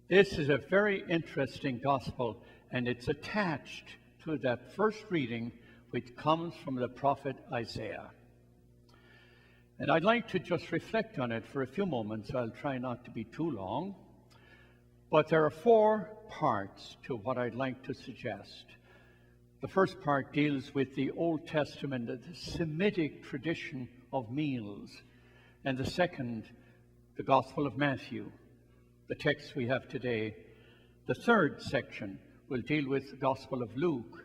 This is a very interesting gospel, and it's attached to that first reading which comes from the prophet Isaiah. And I'd like to just reflect on it for a few moments. I'll try not to be too long. But there are four parts to what I'd like to suggest. The first part deals with the Old Testament, the Semitic tradition of meals. And the second, the Gospel of Matthew, the text we have today. The third section will deal with the Gospel of Luke,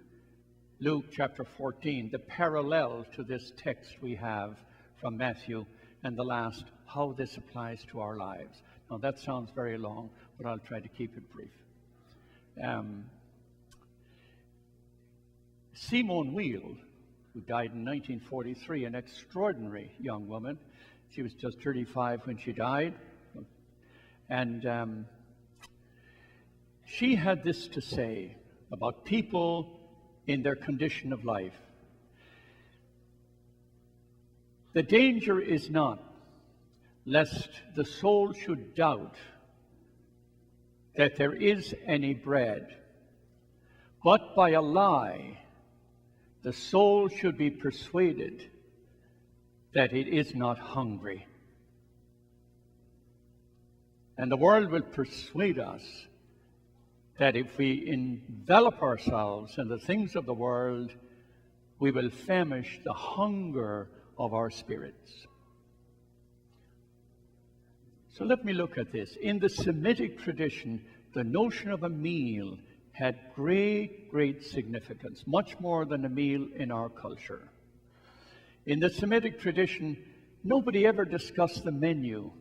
Luke chapter 14, the parallel to this text we have from Matthew, and the last, how this applies to our lives. Now that sounds very long, but I'll try to keep it brief. Simone Weil, who died in 1943, an extraordinary young woman. She was just 35 when she died. And she had this to say about people in their condition of life. The danger is not lest the soul should doubt that there is any bread, but by a lie the soul should be persuaded that it is not hungry. And the world will persuade us that if we envelop ourselves in the things of the world, we will famish the hunger of our spirits. So let me look at this. In the Semitic tradition, the notion of a meal had great, great significance, much more than a meal in our culture. In the Semitic tradition, nobody ever discussed the menu.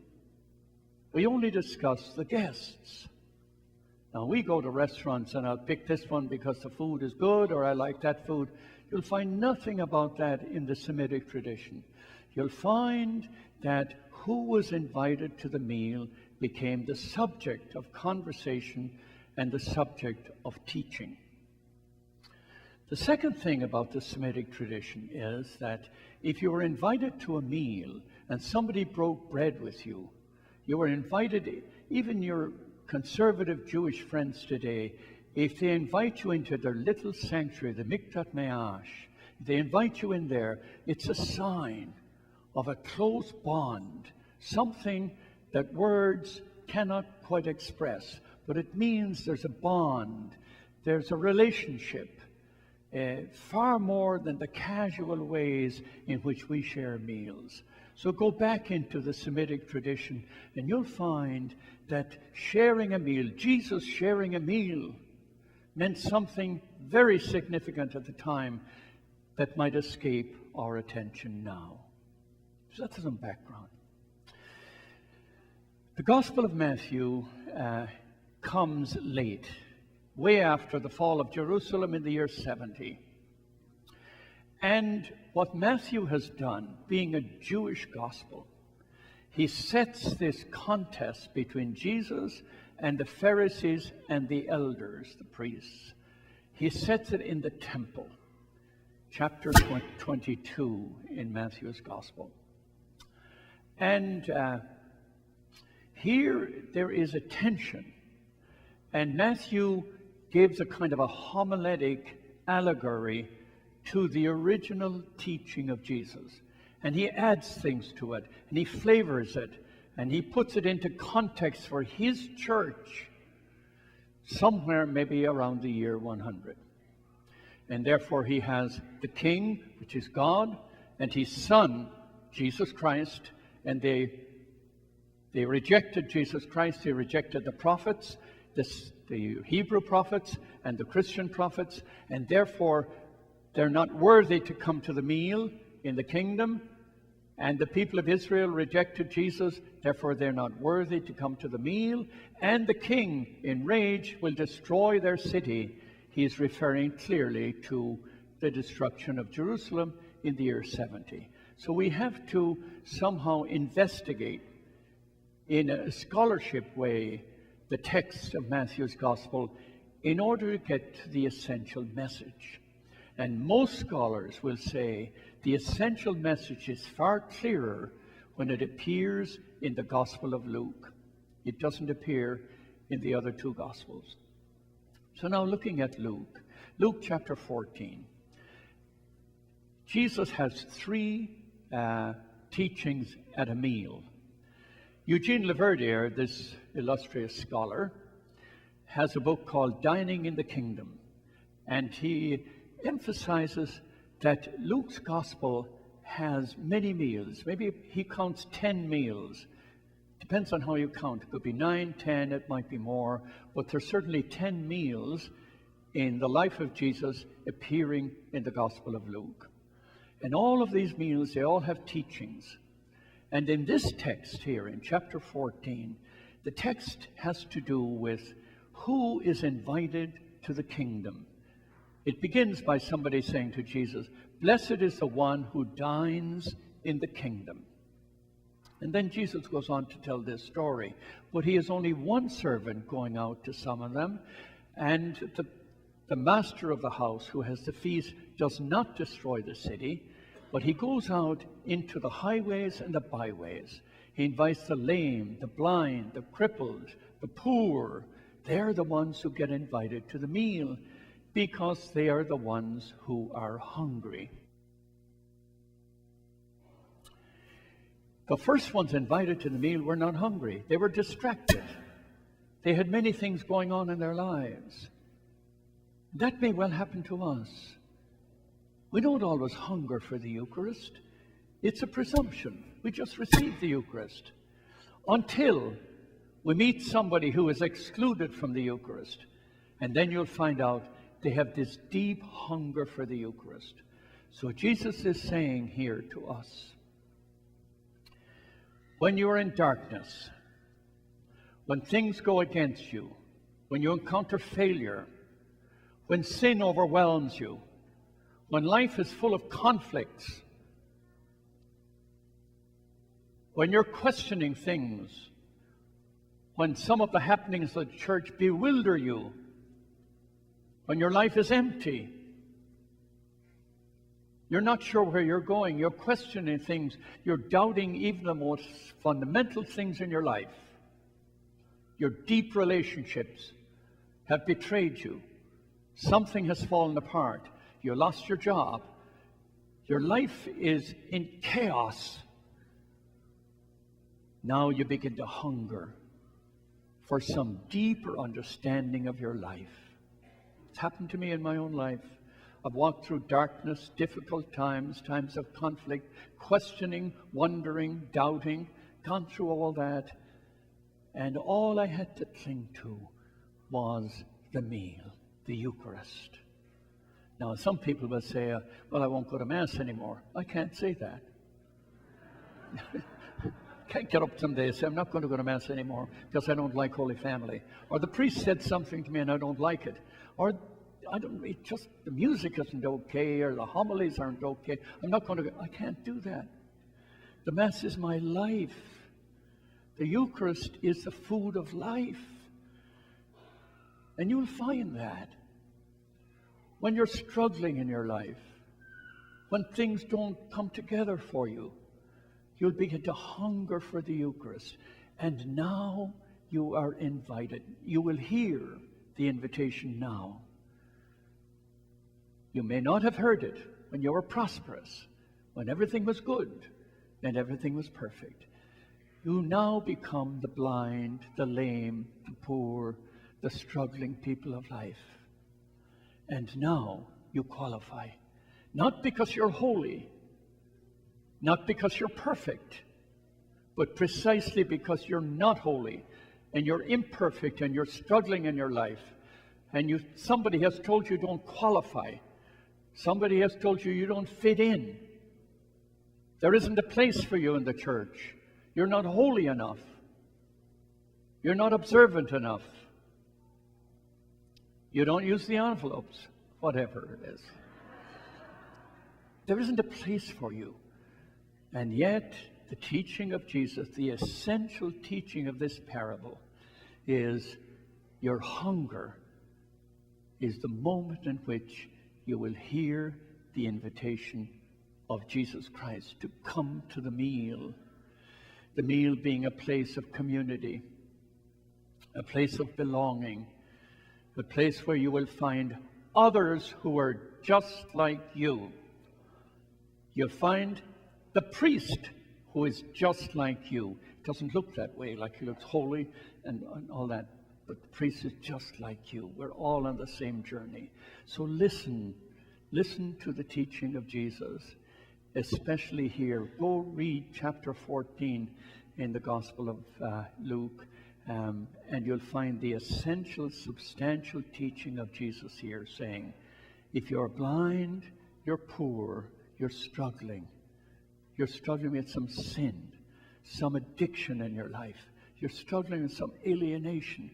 We only discuss the guests. Now, we go to restaurants and I'll pick this one because the food is good, or I like that food. You'll find nothing about that in the Semitic tradition. You'll find that who was invited to the meal became the subject of conversation and the subject of teaching. The second thing about the Semitic tradition is that if you were invited to a meal and somebody broke bread with you, you were invited, even your conservative Jewish friends today, if they invite you into their little sanctuary, the Mikdat Me'ash, they invite you in there, it's a sign of a close bond, something that words cannot quite express, but it means there's a bond, there's a relationship, far more than the casual ways in which we share meals. So go back into the Semitic tradition and you'll find that sharing a meal, Jesus sharing a meal, meant something very significant at the time that might escape our attention now. So that's some background. The Gospel of Matthew comes late, way after the fall of Jerusalem in the year 70. And what Matthew has done, being a Jewish gospel, he sets this contest between Jesus and the Pharisees and the elders, the priests. He sets it in the temple, chapter 22 in Matthew's gospel. And here there is a tension. And Matthew gives a kind of a homiletic allegory to the original teaching of Jesus. And he adds things to it, and he flavors it, and he puts it into context for his church somewhere maybe around the year 100. And therefore he has the King, which is God, and his Son, Jesus Christ, and they rejected Jesus Christ, they rejected the prophets, the Hebrew prophets and the Christian prophets, and therefore they're not worthy to come to the meal in the kingdom. And the people of Israel rejected Jesus, therefore they're not worthy to come to the meal. And the king, in rage, will destroy their city. He is referring clearly to the destruction of Jerusalem in the year 70. So we have to somehow investigate in a scholarship way the text of Matthew's gospel in order to get to the essential message. And most scholars will say the essential message is far clearer when it appears in the Gospel of Luke. It doesn't appear in the other two Gospels. So now looking at Luke chapter 14. Jesus has three teachings at a meal. Eugene Laverdiere, this illustrious scholar, has a book called Dining in the Kingdom, and he emphasizes that Luke's Gospel has many meals. Maybe he counts 10 meals. Depends on how you count. It could be 9, 10, it might be more, but there's certainly 10 meals in the life of Jesus appearing in the Gospel of Luke. And all of these meals, they all have teachings. And in this text here, in chapter 14, the text has to do with who is invited to the kingdom. It begins by somebody saying to Jesus, "Blessed is the one who dines in the kingdom." And then Jesus goes on to tell this story. But he has only one servant going out to summon them, and the master of the house who has the feast does not destroy the city, but he goes out into the highways and the byways. He invites the lame, the blind, the crippled, the poor. They're the ones who get invited to the meal because they are the ones who are hungry. The first ones invited to the meal were not hungry. They were distracted. They had many things going on in their lives. That may well happen to us. We don't always hunger for the Eucharist. It's a presumption. We just receive the Eucharist until we meet somebody who is excluded from the Eucharist. And then you'll find out they have this deep hunger for the Eucharist. So Jesus is saying here to us, when you are in darkness, when things go against you, when you encounter failure, when sin overwhelms you, when life is full of conflicts, when you're questioning things, when some of the happenings of the church bewilder you, when your life is empty, you're not sure where you're going, you're questioning things, you're doubting even the most fundamental things in your life. Your deep relationships have betrayed you. Something has fallen apart. You lost your job. Your life is in chaos. Now you begin to hunger for some deeper understanding of your life. It's happened to me in my own life. I've walked through darkness, difficult times, times of conflict, questioning, wondering, doubting, gone through all that. And all I had to cling to was the meal, the Eucharist. Now, some people will say, well, I won't go to Mass anymore. I can't say that. Can't get up someday and say, I'm not going to go to Mass anymore because I don't like Holy Family. Or the priest said something to me and I don't like it. Or the music isn't okay, or the homilies aren't okay. I'm not going to go. I can't do that. The Mass is my life. The Eucharist is the food of life. And you'll find that when you're struggling in your life, when things don't come together for you, you'll begin to hunger for the Eucharist. And now you are invited. You will hear the invitation now. You may not have heard it when you were prosperous, when everything was good and everything was perfect. You now become the blind, the lame, the poor, the struggling people of life. And now you qualify, not because you're holy, not because you're perfect, but precisely because you're not holy and you're imperfect and you're struggling in your life. And somebody has told you don't qualify. Somebody has told you you don't fit in. There isn't a place for you in the church. You're not holy enough. You're not observant enough. You don't use the envelopes, whatever it is. There isn't a place for you. And yet, the teaching of Jesus, the essential teaching of this parable, is your hunger is the moment in which you will hear the invitation of Jesus Christ to come to the meal being a place of community. a place of belonging, a place where you will find others who are just like you. You'll find the priest who is just like you. It doesn't look that way, like he looks holy and all that, but the priest is just like you. We're all on the same journey. So listen to the teaching of Jesus, especially here. Go read chapter 14 in the Gospel of Luke, and you'll find the essential, substantial teaching of Jesus here, saying, if you're blind, you're poor, you're struggling with some sin, some addiction in your life, you're struggling with some alienation,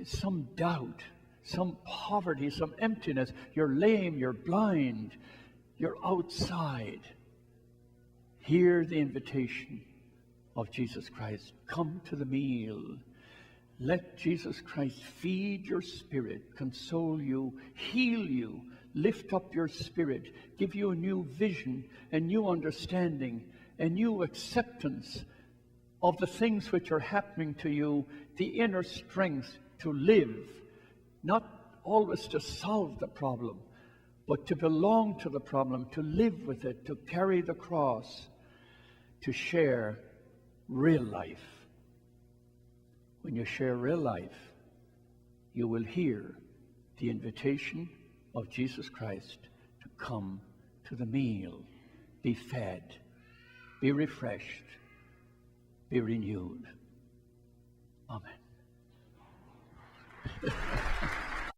some doubt, some poverty, some emptiness, you're lame, you're blind, you're outside. Hear the invitation of Jesus Christ. Come to the meal. Let Jesus Christ feed your spirit, console you, heal you, lift up your spirit, give you a new vision, a new understanding, a new acceptance of the things which are happening to you, the inner strength to live, not always to solve the problem, but to belong to the problem, to live with it, to carry the cross, to share real life. When you share real life, you will hear the invitation of Jesus Christ to come to the meal, be fed, be refreshed, be renewed. Amen.